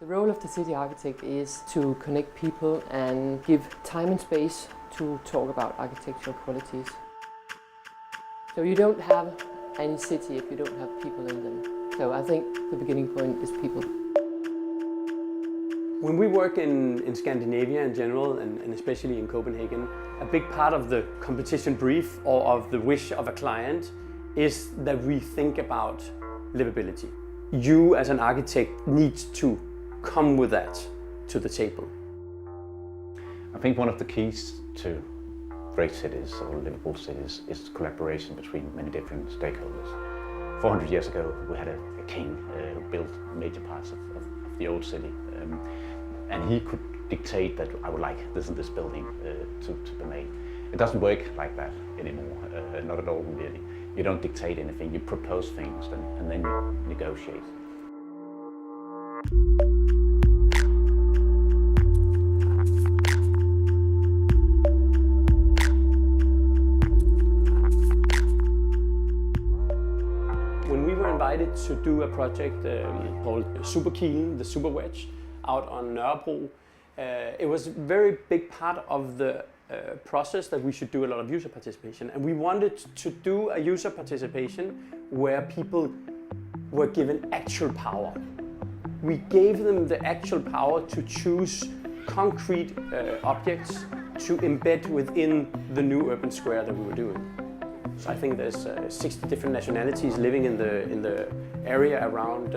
The role of the city architect is to connect people and give time and space to talk about architectural qualities. So you don't have any city if you don't have people in them. So I think the beginning point is people. When we work in Scandinavia in general, and especially in Copenhagen, a big part of the competition brief or of the wish of a client is that we think about livability. You as an architect need to come with that to the table. I think one of the keys to great cities or livable cities is collaboration between many different stakeholders. 400 years ago we had a king who built major parts of the old city, and he could dictate that I would like this and this building to be made. It doesn't work like that anymore, not at all really. You don't dictate anything, you propose things and then you negotiate. When we were invited to do a project called Superkilen, the Super Wedge, out on Nørrebro, it was a very big part of the process that we should do a lot of user participation. And we wanted to do a user participation where people were given actual power. We gave them the actual power to choose concrete objects to embed within the new urban square that we were doing. So I think there's 60 different nationalities living in the area around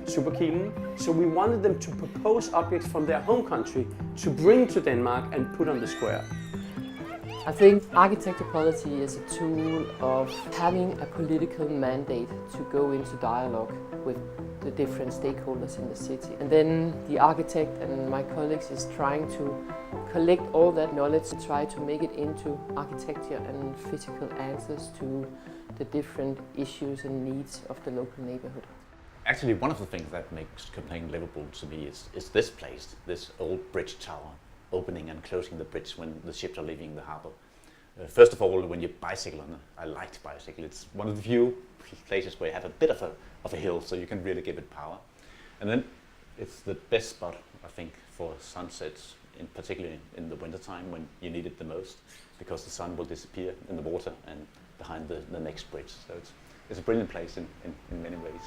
Superkilen. So we wanted them to propose objects from their home country to bring to Denmark and put on the square. I think architecture policy is a tool of having a political mandate to go into dialogue with the different stakeholders in the city. And then the architect and my colleagues is trying to collect all that knowledge and try to make it into architecture and physical answers to the different issues and needs of the local neighborhood. Actually, one of the things that makes Copenhagen livable to me is this place, this old bridge tower, opening and closing the bridge when the ships are leaving the harbour. First of all, when you bicycle on it, I like to bicycle. It's one of the few places where you have a bit of a hill, so you can really give it power. And then it's the best spot, I think, for sunsets, particularly in the wintertime when you need it the most, because the sun will disappear in the water and behind the next bridge. So it's a brilliant place in many ways.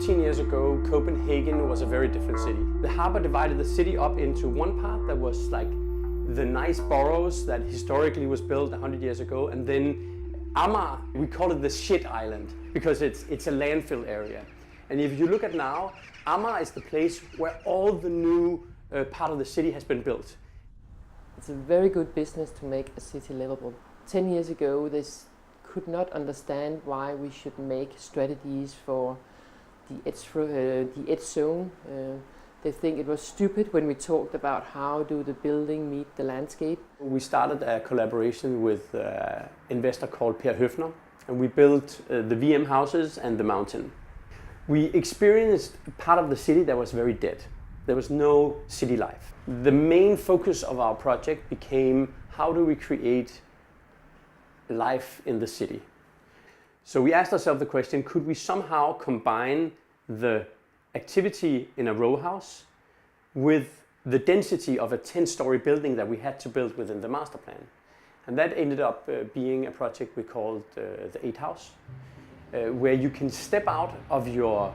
Years ago, Copenhagen was a very different city. The harbour divided the city up into one part that was like the nice boroughs that historically was built 100 years ago, and then Amager, we call it the shit island because it's a landfill area. And if you look at now, Amager is the place where all the new part of the city has been built. It's a very good business to make a city livable. 10 years ago, they could not understand why we should make strategies for the edge zone. They think it was stupid when we talked about how do the building meet the landscape. We started a collaboration with an investor called Per Høfner, and we built the VM houses and the mountain. we experienced part of the city that was very dead. There was no city life. The main focus of our project became how do we create life in the city. So we asked ourselves the question, could we somehow combine the activity in a row house with the density of a 10-story building that we had to build within the master plan? And that ended up being a project we called the 8 House, where you can step out of your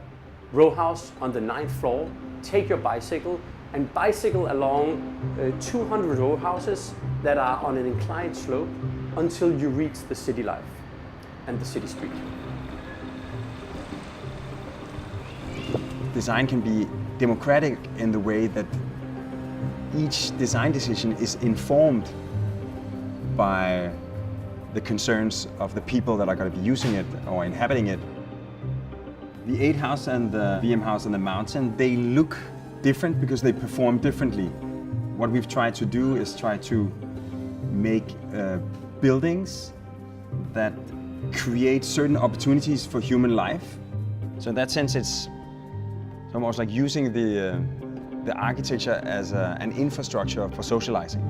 row house on the 9th floor, take your bicycle and bicycle along 200 row houses that are on an inclined slope until you reach the city life and the city street. Design can be democratic in the way that each design decision is informed by the concerns of the people that are going to be using it or inhabiting it. The 8 House and the VM House on the mountain, they look different because they perform differently. What we've tried to do is try to make buildings that create certain opportunities for human life. So in that sense, it's almost like using the architecture as an infrastructure for socializing.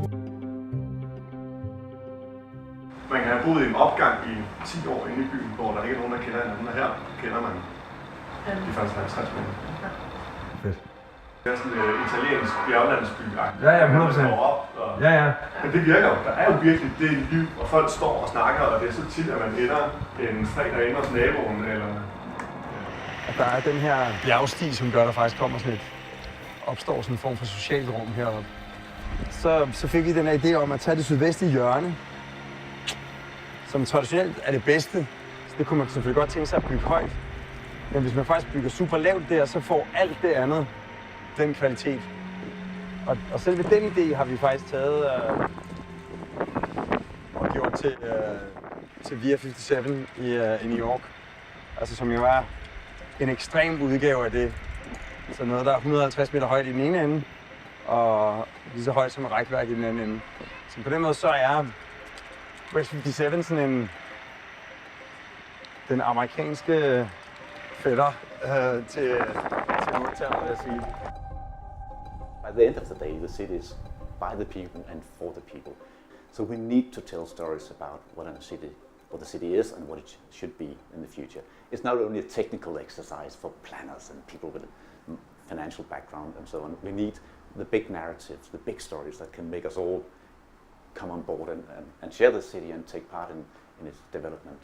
Man kan have boet i en opgang i 10 år inde i byen, hvor der ikke er nogen, der kender hinanden, og her kender man de første 50 minutter. Fedt. Det er sådan en italiensk bjerglandsby. Ja, 100%. Ja. Men det virker jo. Der er jo virkelig det liv, og folk står og snakker, og det er så tit, at man ender en fredag inde hos naboen, eller... Der er den her bjergstil, som gør, der faktisk kommer sådan et, opstår sådan en form for socialt rum heroppe. Så fik vi den her idé om at tage det sydvestlige hjørne, som traditionelt er det bedste. Så det kunne man selvfølgelig godt tænke sig at bygge højt. Men hvis man faktisk bygger super lavt der, så får alt det andet den kvalitet. Og selve den idé har vi faktisk taget og gjort til Via 57 i New York. Altså som jo er en ekstrem udgave af det. Så noget, der er 150 meter højt i den ene ende, og lige så højt som et rækværk i den anden ende. Så på den måde så er West 57 sådan den amerikanske fætter til modtagerne, vil jeg sige. By the end of the day, the city is by the people and for the people. So we need to tell stories about what the city is and what it should be in the future. It's not only a technical exercise for planners and people with a financial background and so on. We need the big narratives, the big stories that can make us all come on board and share the city and take part in its development.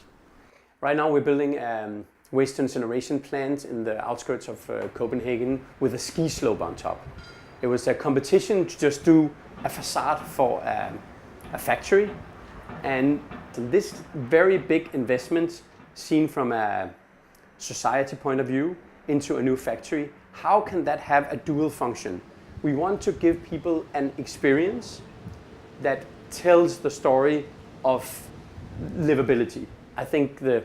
Right now we're building a waste incineration plant in the outskirts of Copenhagen with a ski slope on top. It was a competition to just do a facade for a factory, and this very big investment seen from a society point of view into a new factory, how can that have a dual function? We want to give people an experience that tells the story of livability. I think the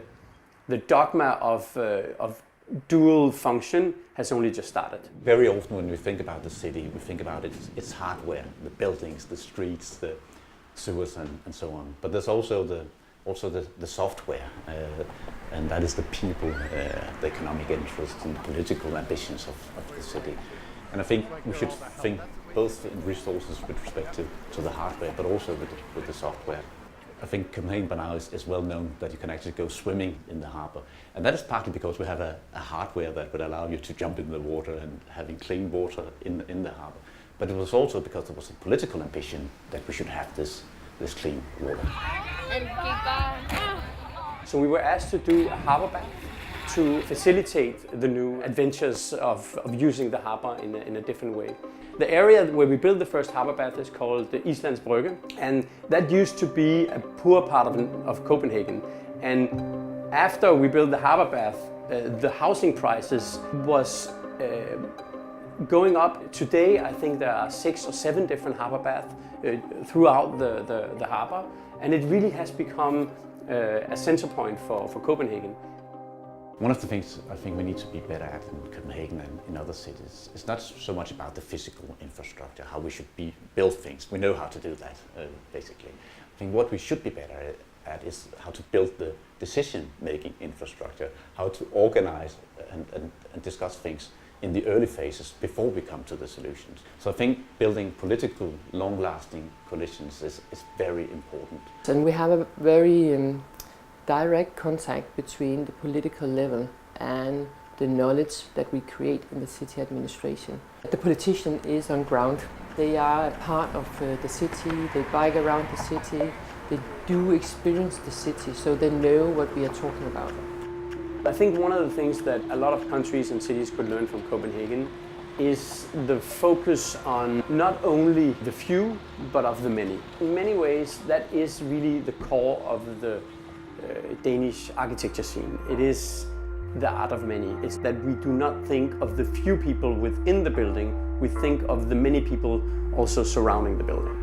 dogma of dual function has only just started. Very often when we think about the city, we think about its hardware, the buildings, the streets, the sewers and so on. But there's also the software, and that is the people, the economic interests and political ambitions of the city. And I think we should think both in resources with respect to the hardware, but also with the software. I think Copenhagen by now is well known that you can actually go swimming in the harbour. And that is partly because we have a hardware that would allow you to jump in the water and having clean water in the harbour. But it was also because there was a political ambition that we should have this clean water. So we were asked to do a harbour bath to facilitate the new adventures of using the harbour in a different way. The area where we built the first harbour bath is called the Islandsbrygge, and that used to be a poor part of Copenhagen. And after we built the harbour bath, the housing prices was going up. Today, I think there are 6 or 7 different harbour baths throughout the harbour, and it really has become a center point for Copenhagen. One of the things I think we need to be better at in Copenhagen and in other cities is not so much about the physical infrastructure, how we should build things. We know how to do that, basically. I think what we should be better at is how to build the decision-making infrastructure, how to organize and discuss things in the early phases before we come to the solutions. So I think building political, long-lasting coalitions is very important. And we have a very direct contact between the political level and the knowledge that we create in the city administration. The politician is on ground. They are a part of the city, they bike around the city, they do experience the city, so they know what we are talking about. I think one of the things that a lot of countries and cities could learn from Copenhagen is the focus on not only the few, but of the many. In many ways, that is really the core of the Danish architecture scene. It is the art of many. It's that we do not think of the few people within the building, we think of the many people also surrounding the building.